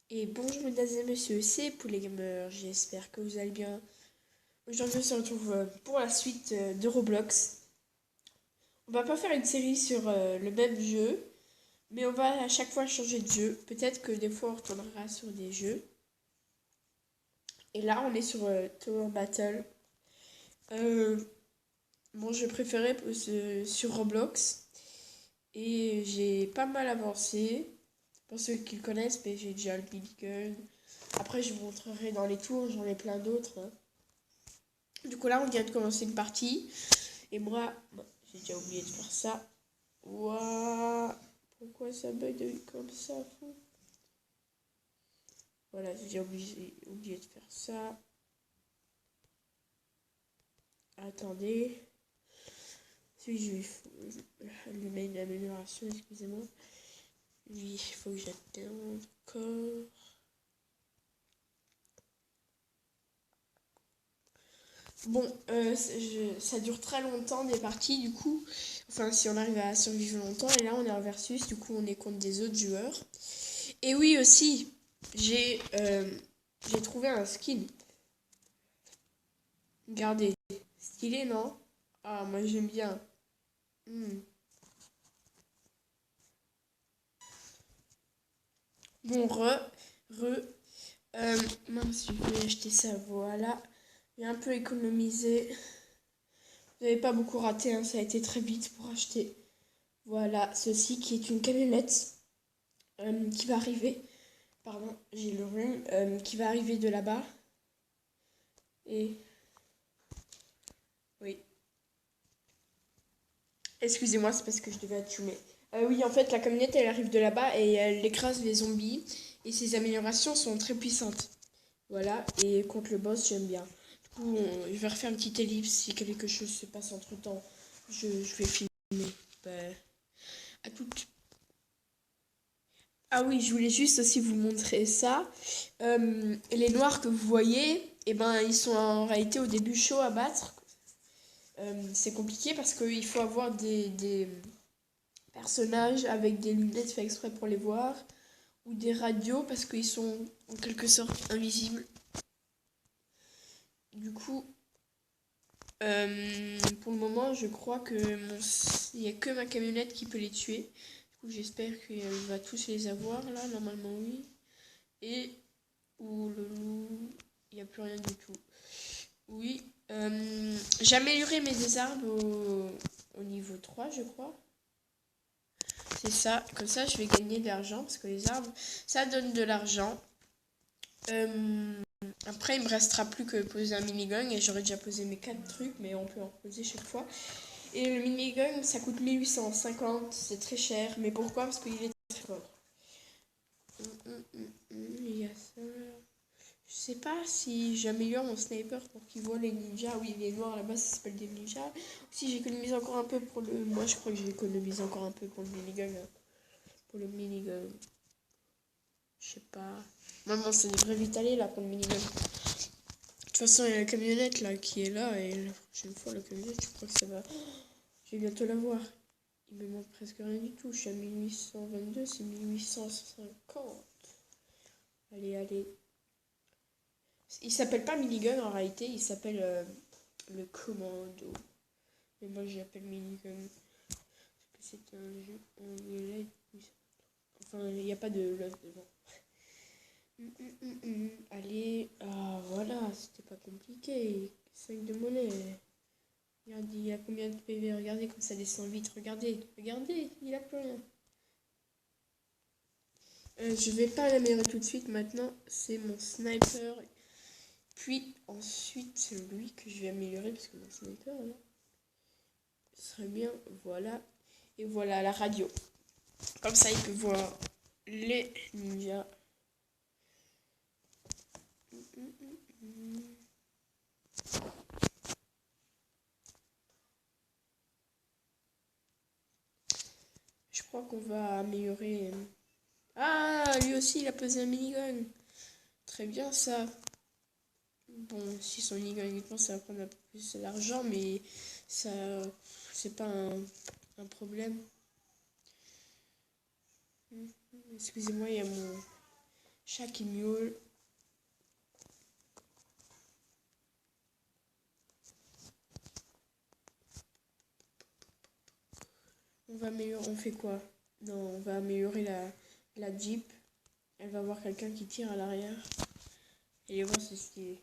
Et bonjour mesdames et messieurs, c'est Poulet Gamer, j'espère que vous allez bien. Aujourd'hui on se retrouve pour la suite de Roblox. On va pas faire une série sur le même jeu, mais on va à chaque fois changer de jeu. Peut-être que des fois on retournera sur des jeux. Et là on est sur Tower Battle. Euh, Mon jeu préféré sur Roblox. Et j'ai pas mal avancé. Pour ceux qui le connaissent, mais j'ai déjà le minigun. Après je vous montrerai dans les tours, j'en ai plein d'autres, hein. Du coup, là, on vient de commencer une partie. Et moi, bon, j'ai déjà oublié de faire ça. Ouah, pourquoi ça bug comme ça, fou? Voilà, j'ai déjà oublié de faire ça. Attendez. Si je lui mets une amélioration, excusez-moi. Lui, il faut que j'attende encore. Bon, ça dure très longtemps des parties, du coup. Enfin, si on arrive à survivre longtemps. Et là, on est en versus, du coup, on est contre des autres joueurs. Et oui, aussi, j'ai euh, j'ai trouvé un skin. Regardez. Stylé, non? Ah, moi, j'aime bien. Hmm. Bon, re. Mince, je vais acheter ça, voilà. J'ai un peu économisé. Vous n'avez pas beaucoup raté, hein, ça a été très vite pour acheter. Voilà, ceci qui est une camionnette qui va arriver. Pardon, j'ai le rhume. Qui va arriver de là-bas. Et oui. Excusez-moi, c'est parce que je devais attumer. Oui, en fait, la camionnette, elle arrive de là-bas et elle écrase les zombies. Et ses améliorations sont très puissantes. Voilà, et contre le boss, j'aime bien. Du coup, je vais refaire une petite ellipse si quelque chose se passe entre-temps. Je vais filmer. Ben, à toute. Ah oui, je voulais juste aussi vous montrer ça. Les noirs que vous voyez, eh ben, ils sont en réalité au début chauds à battre. C'est compliqué parce qu'il faut avoir des personnages avec des lunettes fait exprès pour les voir, ou des radios parce qu'ils sont en quelque sorte invisibles. Du coup, pour le moment, je crois que il n'y a que ma camionnette qui peut les tuer. Du coup, j'espère qu'elle va tous les avoir là, normalement oui. Et ou le loup, il n'y a plus rien du tout. Oui, j'ai amélioré mes armes au niveau 3 je crois. C'est ça, comme ça je vais gagner de l'argent parce que les arbres, ça donne de l'argent. Après, il me restera plus que poser un minigun et j'aurais déjà posé mes 4 trucs, mais on peut en poser chaque fois. Et le minigun, ça coûte 1850, c'est très cher, mais pourquoi? Parce qu'il est très fort. Il y a ça. Je sais pas si j'améliore mon sniper pour qu'il voit les ninjas. Oui, les noirs là-bas, ça s'appelle des ninjas. Si j'économise encore un peu pour le. Moi, je crois que j'économise encore un peu pour le minigun, hein. Pour le minigun. Je sais pas. Maman, ça devrait vite aller là pour le minigun. De toute façon, il y a la camionnette là qui est là et la prochaine fois, la camionnette, je crois que ça va. Je vais bientôt la voir. Il me manque presque rien du tout. Je suis à 1822, c'est 1850. Allez, allez. Il s'appelle pas minigun en réalité, il s'appelle le commando. Mais moi, je l'appelle minigun parce que c'est un jeu anglais. Enfin, il n'y a pas de love devant. Allez, ah voilà, c'était pas compliqué. 5 de monnaie. Regardez, il a combien de PV? Regardez comme ça descend vite. Regardez, regardez, il a plus rien. Je vais pas l'améliorer tout de suite. Maintenant, c'est mon sniper. Puis ensuite, c'est lui que je vais améliorer parce que mon sniper, là, ce serait bien. Voilà. Et voilà la radio. Comme ça, il peut voir les ninjas. Je crois qu'on va améliorer. Ah, lui aussi, il a posé un minigun. Très bien, ça. Bon, si son minigun uniquement, ça va prendre un peu plus d'argent, mais ça, c'est pas un problème. Excusez-moi, il y a mon. Chat qui miaule. On fait quoi? Non, on va améliorer la Jeep. Elle va voir quelqu'un qui tire à l'arrière. Et les voir, c'est stylé.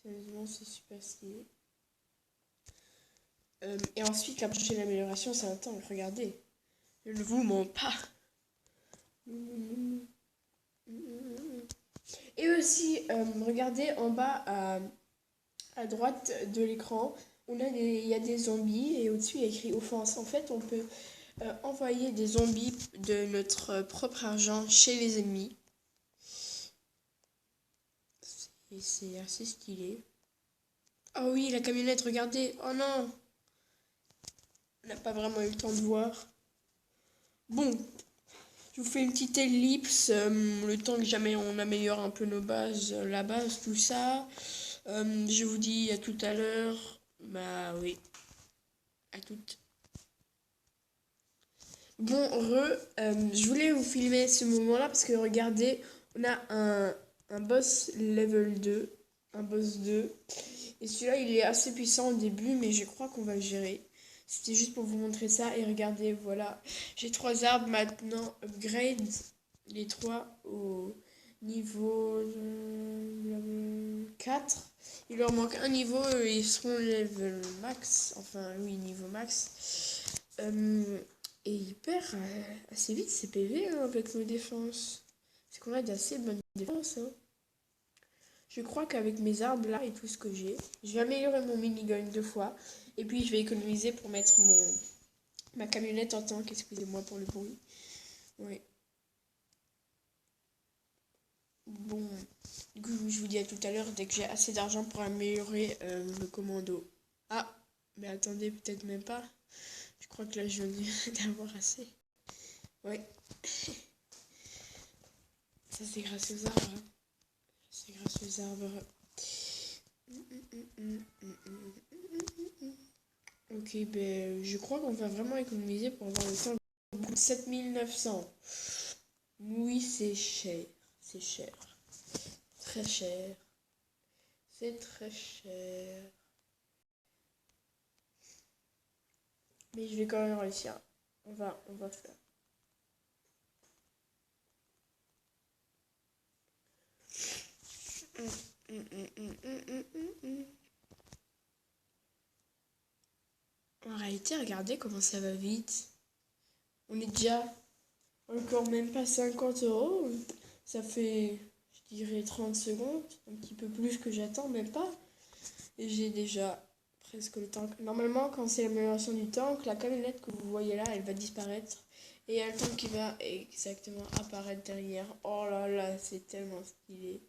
Sérieusement, c'est super stylé. Et ensuite, la prochaine amélioration, c'est un tank. Regardez. Je ne vous mens pas. Et aussi, regardez en bas à droite de l'écran, il y a des zombies et au-dessus il y a écrit offense. En fait, on peut envoyer des zombies de notre propre argent chez les ennemis. Et c'est assez stylé. Oh oui, la camionnette, regardez. Oh non, on n'a pas vraiment eu le temps de voir. Bon, je vous fais une petite ellipse, le temps que jamais on améliore un peu nos bases, la base, tout ça. Je vous dis à tout à l'heure. Bah oui, à toutes. Bon, je voulais vous filmer ce moment-là parce que regardez, on a un boss level 2, un boss 2. Et celui-là, il est assez puissant au début, mais je crois qu'on va le gérer. C'était juste pour vous montrer ça. Et regardez, voilà. J'ai 3 arbres maintenant. Upgrade les 3 au niveau 4. Il leur manque un niveau et ils seront level max. Enfin, oui, niveau max. Et il perd assez vite ses PV hein, avec nos défenses. C'est qu'on a d'assez bonnes défenses. Hein. Je crois qu'avec mes arbres là et tout ce que j'ai, je vais améliorer mon minigun 2 fois. Et puis je vais économiser pour mettre ma camionnette en tank. Excusez-moi pour le bruit. Ouais. Bon, du coup, je vous dis à tout à l'heure dès que j'ai assez d'argent pour améliorer le commando. Ah, mais attendez, peut-être même pas. Je crois que là, je viens d'avoir assez. Ouais. Ça, c'est grâce aux arbres. Hein. C'est grâce aux arbres. Ok, ben, je crois qu'on va vraiment économiser pour avoir le temps. 7900. Oui, c'est cher. C'est cher. Très cher. C'est très cher. Mais je vais quand même réussir. On va faire. En réalité, regardez comment ça va vite. On est déjà encore même pas 50 €. Ça fait, je dirais, 30 secondes. Un petit peu plus que j'attends, même pas. Et j'ai déjà presque le tank. Normalement, quand c'est l'amélioration du tank, la camionnette que vous voyez là, elle va disparaître. Et il y a le tank qui va exactement apparaître derrière. Oh là là, c'est tellement stylé.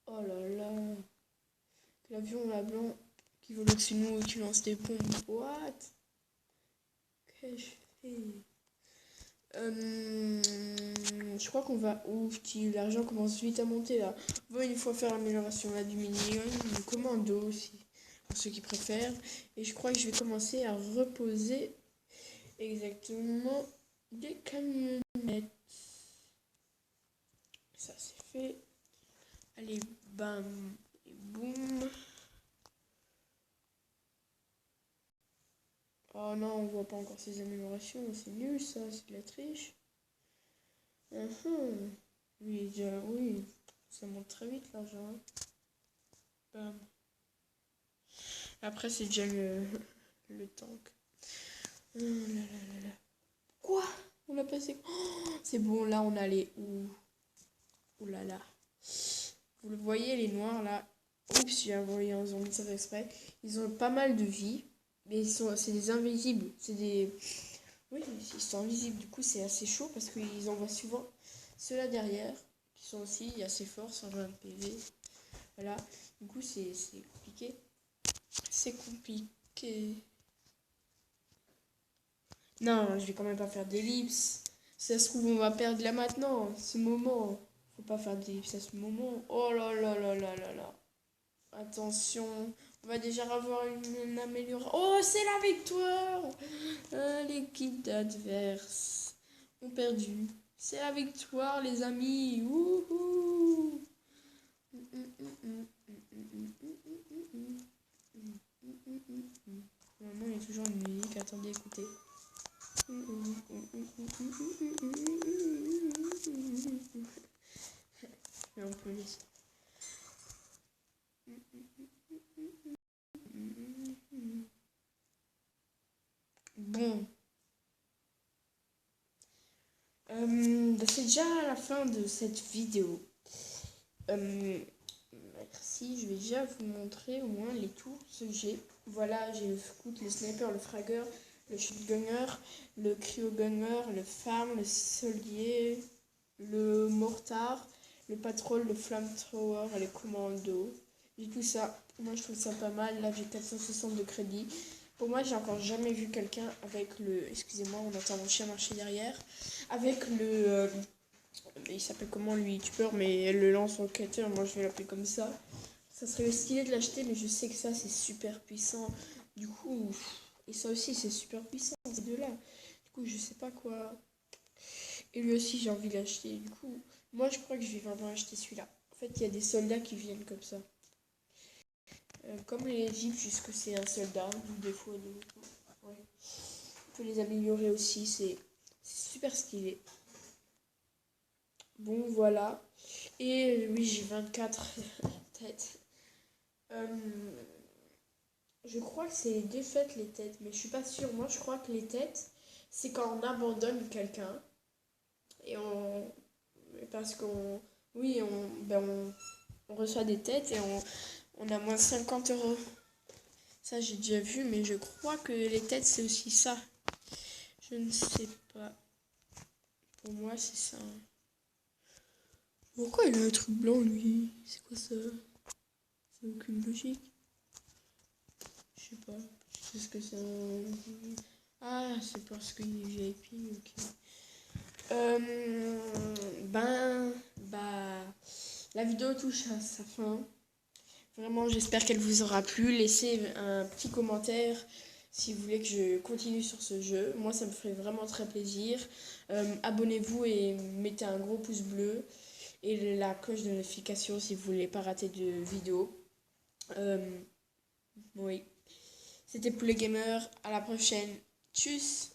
Oh là là. L'avion là blanc qui vole au-dessus de nous et qui lance des bombes. What? Qu'est-ce que je fais? Je crois qu'on va. Ouf, l'argent commence vite à monter là. On va une fois faire l'amélioration là du minigun, du commando aussi, pour ceux qui préfèrent. Et je crois que je vais commencer à reposer exactement des camionnettes. Ça c'est fait. Allez, bam et boum. Oh non, on voit pas encore ces améliorations. C'est nul ça, c'est de la triche. Oui, déjà, oui, ça monte très vite l'argent. Hein. Bam. Après, c'est déjà le tank. Oh là là là là. Quoi? On a passé. Oh, c'est bon, là, on a les. Ouh là là. Vous le voyez, les noirs là. Oups, j'ai envoyé un zombie sans exprès. Ils ont pas mal de vie. Mais c'est des invisibles. C'est des. Oui, ils sont invisibles. Du coup, c'est assez chaud parce qu'ils envoient souvent ceux-là derrière. Qui sont aussi assez forts, 120 PV. Voilà. Du coup, c'est compliqué. C'est compliqué. Non, je vais quand même pas faire d'ellipse. Si ça se trouve, on va perdre là maintenant, ce moment. Faut pas faire d'ellipse à ce moment. Oh là là là là là là. Attention, On va déjà avoir une amélioration. Oh, c'est la victoire! L'équipe adverse ont perdu. C'est la victoire, les amis. Wouhou! Normalement, il y a toujours une musique. Attendez, écoutez. Mais on peut laisser. Bon. C'est déjà la fin de cette vidéo. Merci, je vais déjà vous montrer au moins les tours que j'ai. Voilà, j'ai le scout, le sniper, le fragger, le shotgunner, le cryogunner, le farm, le soldier, le mortar, le patrol, le flamethrower et le commando. J'ai tout ça. Moi, je trouve ça pas mal. Là, j'ai 460 de crédit. Pour moi, j'ai encore jamais vu quelqu'un avec le... Excusez-moi, on entend mon chien marcher derrière. Avec le... il s'appelle comment lui, youtubeur, mais le lance-enquêteur, moi je vais l'appeler comme ça. Ça serait stylé de l'acheter, mais je sais que ça c'est super puissant. Du coup, et ça aussi c'est super puissant, ces deux-là. Du coup, je sais pas quoi. Et lui aussi, j'ai envie de l'acheter. Du coup, moi je crois que je vais vraiment acheter celui-là. En fait, il y a des soldats qui viennent comme ça. Comme les jeeps, jusque c'est un soldat, des fois. Ouais. On peut les améliorer aussi, c'est super stylé. Bon, voilà. Et oui, j'ai 24 têtes. Je crois que c'est les défaites, les têtes, mais je suis pas sûre. Moi, je crois que les têtes, c'est quand on abandonne quelqu'un. Et on. Parce qu'on. Oui, on reçoit des têtes et on a moins 50 €. Ça, j'ai déjà vu, mais je crois que les têtes, c'est aussi ça. Je ne sais pas. Pour moi, c'est ça. Pourquoi il a un truc blanc, lui? C'est quoi ça? C'est aucune logique. Je sais pas. Je sais ce que c'est un... Ah, c'est parce qu'il est VIP, ok. La vidéo touche à sa fin. Vraiment, j'espère qu'elle vous aura plu. Laissez un petit commentaire si vous voulez que je continue sur ce jeu. Moi, ça me ferait vraiment très plaisir. Abonnez-vous et mettez un gros pouce bleu. Et la cloche de notification si vous voulez pas rater de vidéo. Oui. C'était Poulet Gamer. À la prochaine. Tchuss!